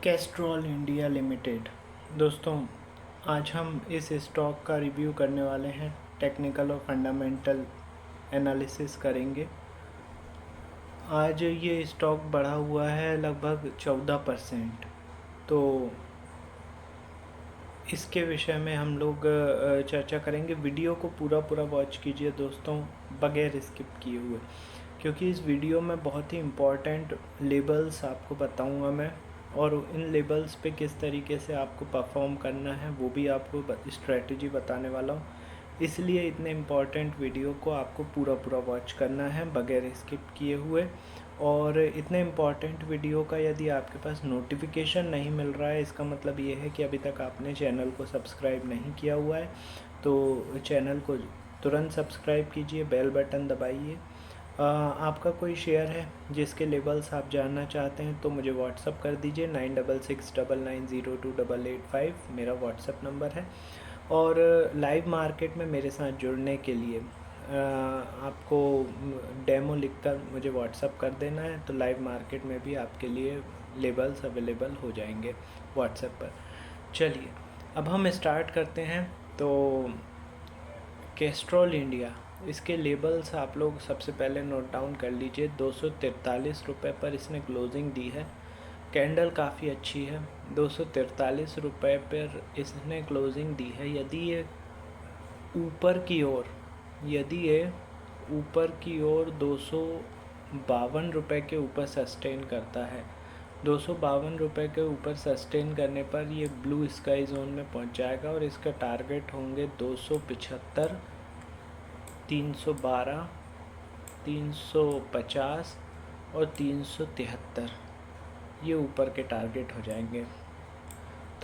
Castrol India limited. दोस्तों, आज हम इस स्टॉक का रिव्यू करने वाले हैं। टेक्निकल और फंडामेंटल एनालिसिस करेंगे। आज ये स्टॉक बढ़ा हुआ है लगभग 14%। तो इसके विषय में हम लोग चर्चा करेंगे। वीडियो को पूरा वॉच कीजिए दोस्तों, बगैर स्किप किए हुए, क्योंकि इस वीडियो में बहुत ही इम्पोर्टेंट लेबल्स आपको बताऊंगा मैं, और इन लेबल्स पे किस तरीके से आपको परफॉर्म करना है वो भी आपको स्ट्रेटजी बताने वाला हूँ। इसलिए इतने इम्पॉर्टेंट वीडियो को आपको पूरा वॉच करना है बगैर स्किप किए हुए। और इतने इम्पॉर्टेंट वीडियो का यदि आपके पास नोटिफिकेशन नहीं मिल रहा है, इसका मतलब ये है कि अभी तक आपने चैनल को सब्सक्राइब नहीं किया हुआ है। तो चैनल को तुरंत सब्सक्राइब कीजिए, बेल बटन दबाइए। आपका कोई शेयर है जिसके लेबल्स आप जानना चाहते हैं तो मुझे व्हाट्सअप कर दीजिए। 9669902885 मेरा व्हाट्सअप नंबर है। और लाइव मार्केट में मेरे साथ जुड़ने के लिए आपको डेमो लिखकर मुझे व्हाट्सअप कर देना है, तो लाइव मार्केट में भी आपके लिए लेबल्स अवेलेबल हो जाएंगे व्हाट्सएप पर। चलिए अब हम स्टार्ट करते हैं। तो कैस्ट्रॉल इंडिया, इसके लेबल्स आप लोग सबसे पहले नोट डाउन कर लीजिए। 243 रुपये पर इसने क्लोजिंग दी है। कैंडल काफ़ी अच्छी है। 243 रुपये पर इसने क्लोजिंग दी है। ऊपर की ओर यदि ये ऊपर की ओर 252 रुपये के ऊपर सस्टेन करता है, 252 रुपये के ऊपर सस्टेन करने पर ये ब्लू स्काई जोन में पहुंच जाएगा और इसका टारगेट होंगे 275, 312, 350 और 373। ये ऊपर के टारगेट हो जाएंगे।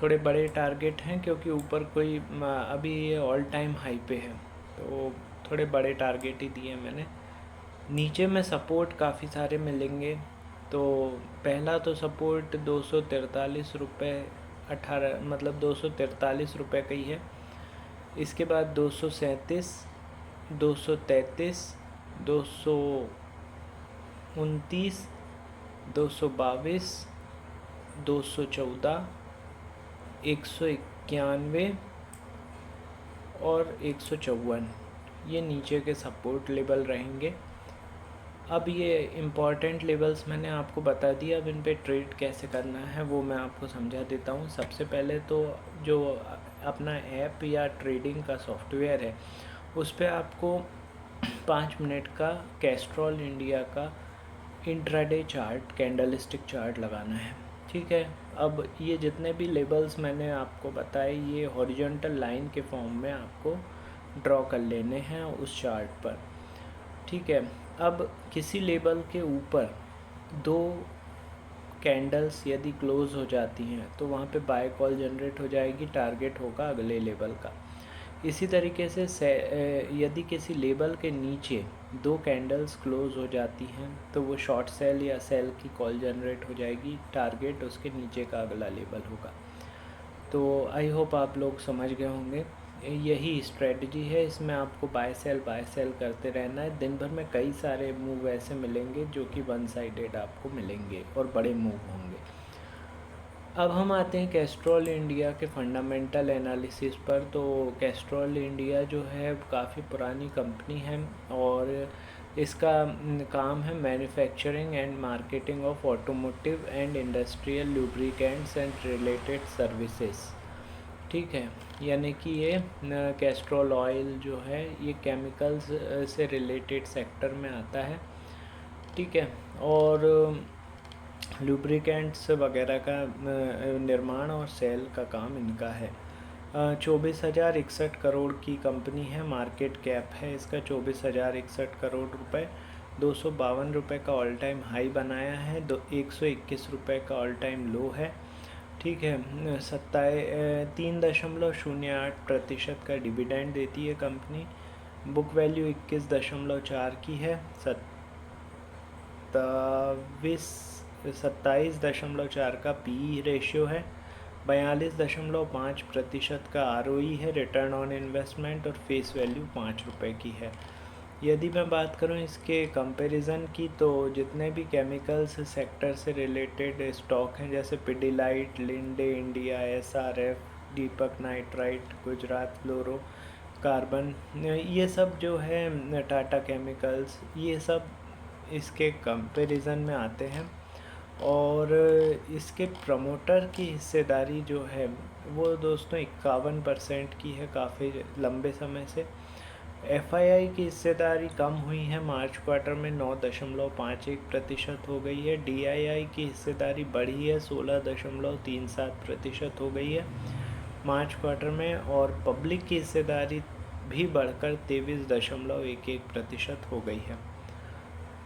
थोड़े बड़े टारगेट हैं क्योंकि ऊपर कोई अभी ये ऑल टाइम हाई पे है, तो थोड़े बड़े टारगेट ही दिए मैंने। नीचे में सपोर्ट काफ़ी सारे मिलेंगे। तो पहला तो सपोर्ट 243 रुपये 18, मतलब 243 रुपये का ही है। इसके बाद 237, 233, 229, 222, 214, 191 और 154, ये नीचे के सपोर्ट लेवल रहेंगे। अब ये इम्पॉर्टेंट लेवल्स मैंने आपको बता दिया। अब इन पे ट्रेड कैसे करना है वो मैं आपको समझा देता हूँ। सबसे पहले तो जो अपना ऐप या ट्रेडिंग का सॉफ्टवेयर है उस पे आपको 5 मिनट का कैस्ट्रॉल इंडिया का इंट्राडे चार्ट, कैंडलस्टिक चार्ट लगाना है। ठीक है। अब ये जितने भी लेबल्स मैंने आपको बताए ये हॉरिजॉन्टल लाइन के फॉर्म में आपको ड्रॉ कर लेने हैं उस चार्ट पर। ठीक है। अब किसी लेबल के ऊपर 2 कैंडल्स यदि क्लोज हो जाती हैं तो वहाँ पे बाय कॉल जनरेट हो जाएगी, टारगेट होगा अगले लेवल का। इसी तरीके से यदि किसी लेबल के नीचे 2 कैंडल्स क्लोज हो जाती हैं तो वो शॉर्ट सेल या सेल की कॉल जनरेट हो जाएगी, टारगेट उसके नीचे का अगला लेवल होगा। तो आई होप आप लोग समझ गए होंगे। यही स्ट्रेटजी है, इसमें आपको बाय सेल करते रहना है। दिन भर में कई सारे मूव ऐसे मिलेंगे जो कि वन साइडेड आपको मिलेंगे और बड़े मूव होंगे। अब हम आते हैं कैस्ट्रॉल इंडिया के फंडामेंटल एनालिसिस पर। तो कैस्ट्रॉल इंडिया जो है काफ़ी पुरानी कंपनी है और इसका काम है manufacturing and marketing of automotive and industrial lubricants and related services. ठीक है। यानी कि ये कैस्ट्रॉल ऑयल जो है ये केमिकल्स से रिलेटेड सेक्टर में आता है। ठीक है। और लुब्रिकेंट्स वगैरह का निर्माण और सेल का काम इनका है। 24,061 करोड़ की कंपनी है, मार्केट कैप है इसका 24,061 करोड़ रुपए। 252 रुपये का ऑल टाइम हाई बनाया है, 121 रुपये का ऑल टाइम लो है। ठीक है। 3.08% का डिविडेंड देती है कंपनी। बुक वैल्यू 21.4 की है। 27.4 का पी रेशियो है। 42.5% का ROE है, रिटर्न ऑन इन्वेस्टमेंट, और फेस वैल्यू 5 रुपये की है। यदि मैं बात करूं इसके कंपैरिजन की, तो जितने भी केमिकल्स सेक्टर से रिलेटेड स्टॉक हैं जैसे पिडिलाइट, लिंडे इंडिया, एसआरएफ, दीपक नाइट्राइट, गुजरात फ्लोरो कार्बन, ये सब जो है टाटा केमिकल्स, ये सब इसके कंपैरिजन में आते हैं। और इसके प्रमोटर की हिस्सेदारी जो है वो दोस्तों 51% की है, काफ़ी लंबे समय से। एफआईआई की हिस्सेदारी कम हुई है, मार्च क्वार्टर में 9.51% हो गई है। डीआईआई की हिस्सेदारी बढ़ी है, 16.37% हो गई है मार्च क्वार्टर में। और पब्लिक की हिस्सेदारी भी बढ़कर 23.11% हो गई है।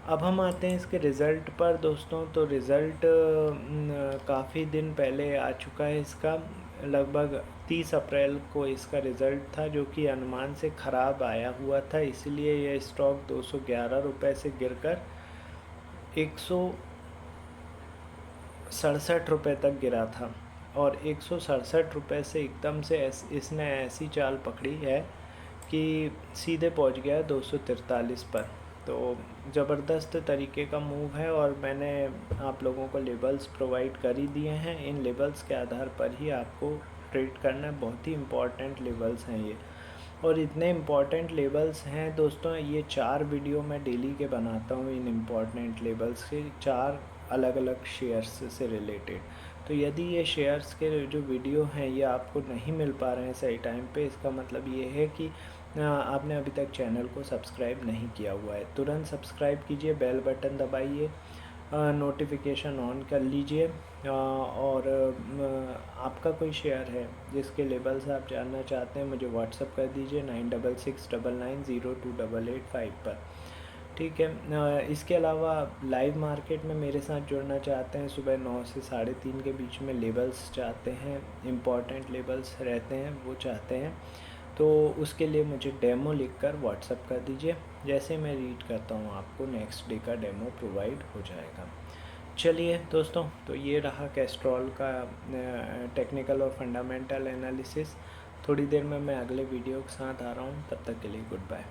अब हम आते हैं इसके रिज़ल्ट पर दोस्तों। तो रिज़ल्ट काफ़ी दिन पहले आ चुका है इसका, लगभग 30 अप्रैल को इसका रिज़ल्ट था, जो कि अनुमान से ख़राब आया हुआ था। इसलिए यह स्टॉक 211 रुपये से गिरकर 167 रुपये तक गिरा था। और 167 रुपये से एकदम से इसने ऐसी चाल पकड़ी है कि सीधे पहुंच गया 243 पर। तो ज़बरदस्त तरीके का मूव है, और मैंने आप लोगों को लेबल्स प्रोवाइड कर ही दिए हैं। इन लेबल्स के आधार पर ही आपको ट्रेड करना है। बहुत ही इम्पॉर्टेंट लेबल्स हैं ये, और इतने इम्पॉर्टेंट लेबल्स हैं दोस्तों, ये 4 वीडियो मैं डेली के बनाता हूँ इन इम्पॉर्टेंट लेबल्स के, 4 अलग अलग शेयर्स से रिलेटेड। तो यदि ये शेयर्स के जो वीडियो हैं ये आपको नहीं मिल पा रहे हैं सही टाइम पे, इसका मतलब ये है कि आपने अभी तक चैनल को सब्सक्राइब नहीं किया हुआ है। तुरंत सब्सक्राइब कीजिए, बेल बटन दबाइए, नोटिफिकेशन ऑन कर लीजिए। और आपका कोई शेयर है जिसके लेबल्स आप जानना चाहते हैं, मुझे व्हाट्सअप कर दीजिए 9669902885 पर। ठीक है। इसके अलावा लाइव मार्केट में मेरे साथ जुड़ना चाहते हैं, सुबह 9 से 3:30 के बीच में लेबल्स चाहते हैं, इम्पॉर्टेंट लेबल्स रहते हैं वो चाहते हैं, तो उसके लिए मुझे डेमो लिखकर व्हाट्सअप कर दीजिए। जैसे मैं रीड करता हूँ आपको नेक्स्ट डे का डेमो प्रोवाइड हो जाएगा। चलिए दोस्तों, तो ये रहा कैस्ट्रॉल का टेक्निकल और फंडामेंटल एनालिसिस। थोड़ी देर में मैं अगले वीडियो के साथ आ रहा हूँ, तब तक के लिए गुड बाय।